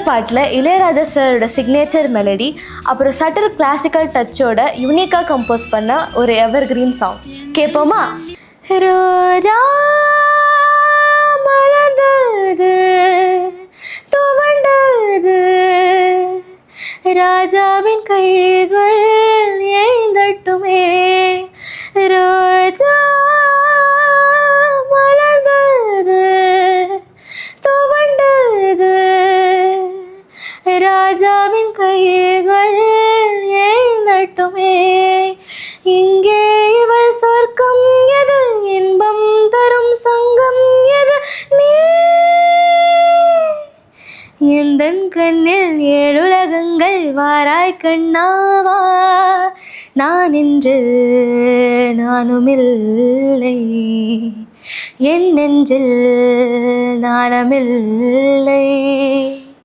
பாட்டில் இளையராஜா சாரோட signature melody அப்புறம் subtle classical டச்சோட யூனிக்காக கம்போஸ் பண்ண ஒரு எவர் கிரீன் சாங் கேட்போமா? ரோஜா மலர்ந்தது துவண்டது ராஜாவின் கைகள் ஏந்தட்டுமே. ரோஜா மலர்ந்தது துவண்டது ராஜாவின் கைகள் ஏந்தட்டுமே. இங்கே இவள் சொர்க்கம் எது, இன்பம் தரும் சங்கம் எது, நீ எந்தன் கண்ணில் ஏழுலகங்கள் வாராய் கண்ணாவா. நான் என்று நானுமில்லை, என் நெஞ்சில் நாணமில்லை.